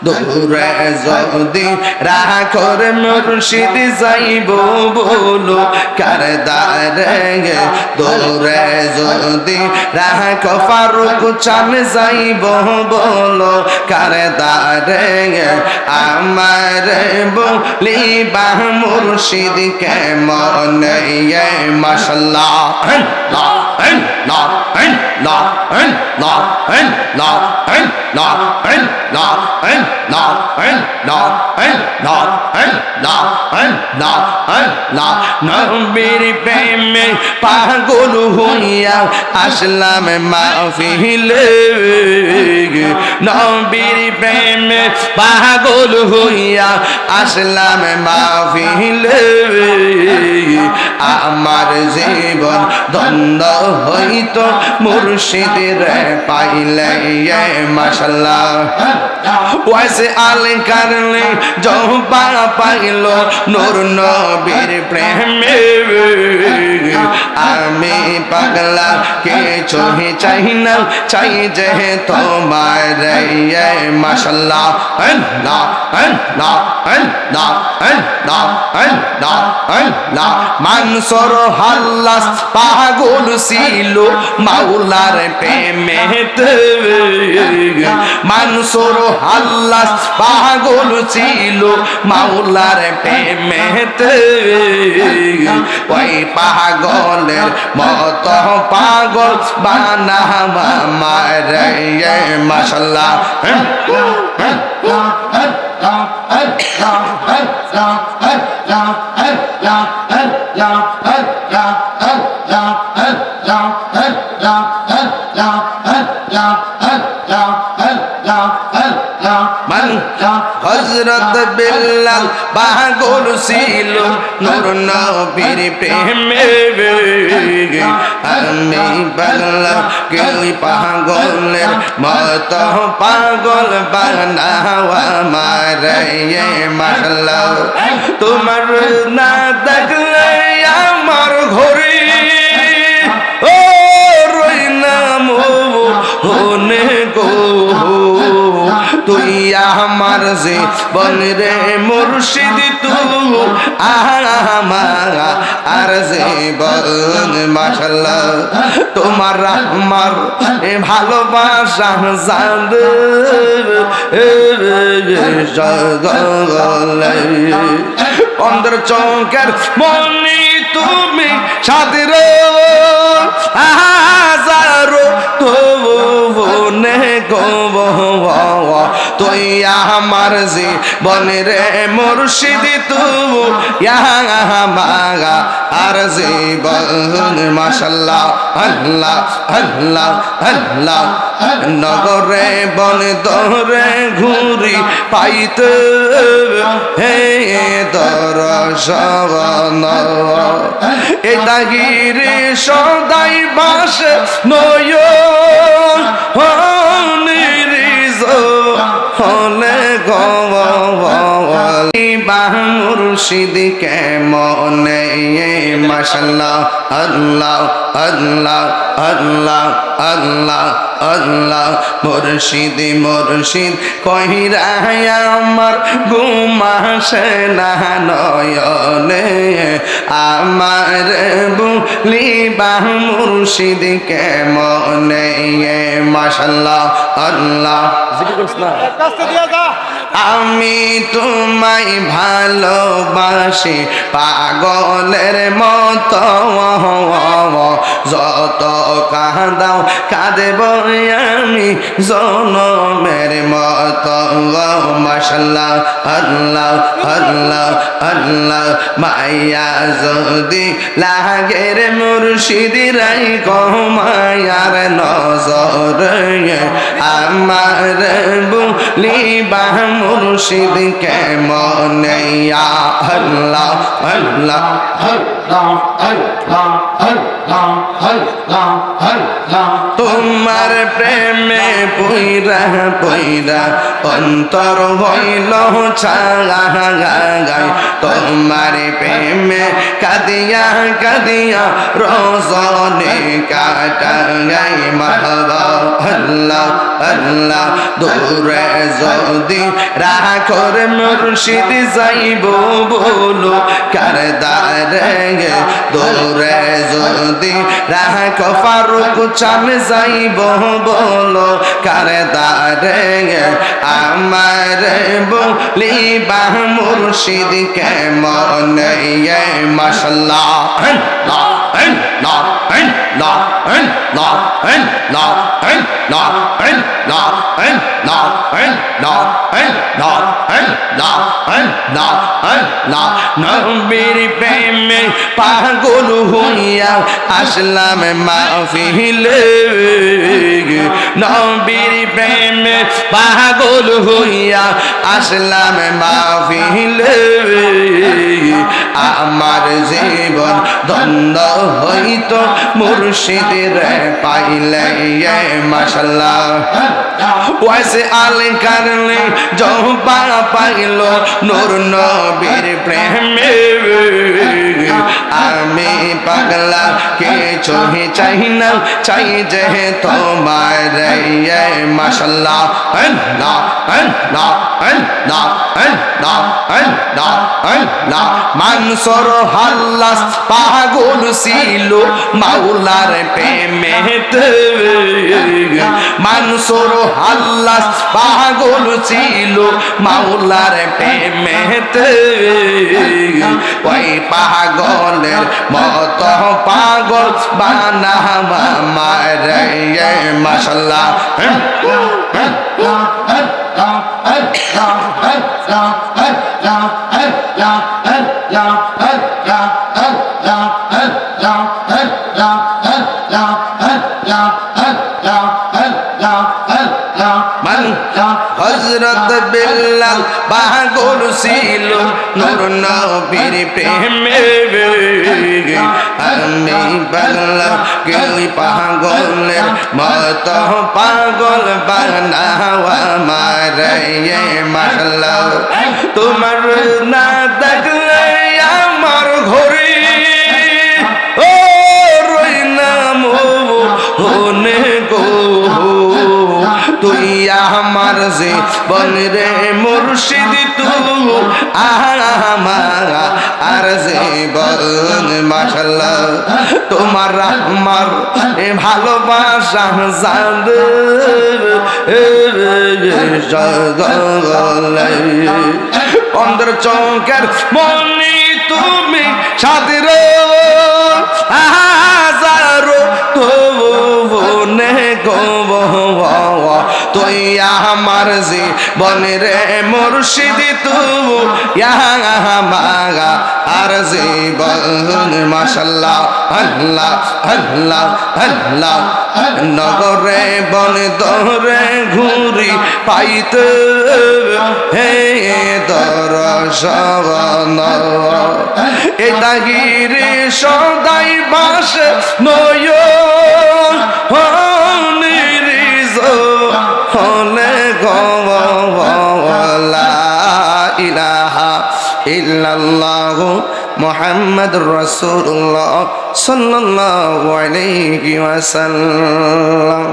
দূরে যদি রাখর মুর্শিদ যাইব বলো কার দ্বারে দূরে যদি রাখ ফারুক চান যাইব বলো কার দ্বারে আমার বলিবা মুর্শিদ কেমন মাশাআল্লাহ নবীর প্রেমে পাগল হইয়া আসলাম মাহফিলে নবীর প্রেমে পাগল হইয়া আসলাম মাহফিলে আমার জীবন দ্বন্দ্ব হইতো মুর্শিদের পাইলে মাশাআল্লাহ ওয়াইসে আলে কারণে জবা পাইল নূর নবীর প্রেমে আমি পাগলা কিছু চাই না চাই যে তোমার মাশাআল্লাহ আল্লাহ আল্লাহ আল্লাহ আল্লাহ আল্লাহ আল্লাহ মানসুর হাল্লাস পাগল ছিল মাওলার প্রেমেতে মানসুর হাল্লাস পাগল ছিল মাওলার প্রেমেতে ওই পাগলের মত পাগল বানাবা মারে মাশাআল্লাহ হযরত বিল্লাল পাগল ছিল নূর নবীর প্রেমে আমি পাগলা কেউ পাগলের মত পাগল বানাওয়া মারে মাশাআল্লাহ তোমার না দেখলে আমার ঘরে ও রই না মনে গো তুই আমার জীবন রে মুর্শিদ তুই আমার আর জীবন মাশাআল্লাহ তোমার আমার ভালোবাসা জান অন্তর চৌকের মনি তুমি সাদের হাজারো তো নে গো তুই আমার জীবন রে মুর্শিদ তুই আমার আর জীবন মাশাআল্লাহ আল্লাহ আল্লাহ আল্লাহ নগরে বন দরে ঘুরি পাইতে হে দর্শন এটা গিরি সদাই বাস নয় নিরিজ হলে গবা মুর্শিদ কেমন মাশাআল্লাহ আল্লাহ আল্লাহ আল্লাহ আল্লাহ আল্লাহ মুর্শিদ মুর্শিদ কহিরা আমার ঘুমাসে না নয়নে আমার বলিবা মুর্শিদ কেমন মাশাআল্লাহ আল্লাহ আমি তোমায় ভালোবাসি পাগলের মতো যত কাঁদাও কাঁদেব আমি জনমের মতো মাশাআল্লাহ আল্লাহ আল্লাহ আল্লাহ মায়া যদি লাগের মুর্শিদ রাই কমায়ার নজর আমার বলিবা মুর্শিদ কেমন আল্লাহ আল্লাহ তোমার প্রেমে পইরা পইরা অন্তর হইল ছাগাই তোমার প্রেমে কাদিয়া কাদিয়া রজনী কাটাই মারহাবা আল্লাহ আল্লাহ দূরে যদি রাখর মুর্শিদ যাইব বলো কার দারে দূরে যদি রাখ ফারুক চান যাইব বলো কার দারে আমার বলিবা মুর্শিদ কেমন মাশাআল্লাহ আল্লাহ আল্লাহ আল্লাহ আল্লাহ আল্লাহ আল্লাহ আল্লাহ আল্লাহ আল্লাহ আল্লাহ আল্লাহ আল্লাহ আল্লাহ নবীর প্রেমে পাগল হইয়া আসলাম মাহফিলে নবীর প্রেমে পাগল হইয়া আসলাম মাহফিলে আমার জীবন ধন্য হইত মুর্শিদের পাইলে মাশাআল্লাহ ওয়াইসে আলে কারলে জবা পাইল নূর নবীর প্রেমে আমি পাগলা কিছু চাই না চাই যে তোমার মাশাআল্লাহ আল্লাহ আল্লাহ আল্লাহ আল্লাহ আল্লাহ আল্লাহ মানসুর হাল্লাস পাগল ছিল মাওলার প্রেমেতে মানসুর হাল্লাস পাগল ছিল মাওলার প্রেমেতে ওই পাগলের মত পাগল বানা মারে মাশাআল্লাহ হযরত বিল্লাল পাগল ছিল নূর নবীর প্রেমে আমি পাগলা কি পাগলের মত পাগল বানাওয়া মারে মাশাআল্লাহ তোমার না দেখলে আমার ঘরে ও রই না মনে গো তুই আমার জীবন রে মুর্শিদ তুই আমার আর জীবন মাশাআল্লাহ তোমার আমার ভালোবাসা জান অন্তর চৌকের মনি তুমি সাদের হাজারো তোনে গো তুই আমার জীবন রে মুর্শিদ তুই আমার আর জীবন মাশাআল্লাহ আল্লাহ আল্লাহ আল্লাহ নগরে বন দরে ঘুরি পাইতে হে দর্শন এটা গিরি সদাই বাস নয় হলে লা ইলাহা ইল্লাল্লাহু মুহাম্মাদুর রাসূলুল্লাহ সাল্লাল্লাহু আলাইহি ওয়াসাল্লাম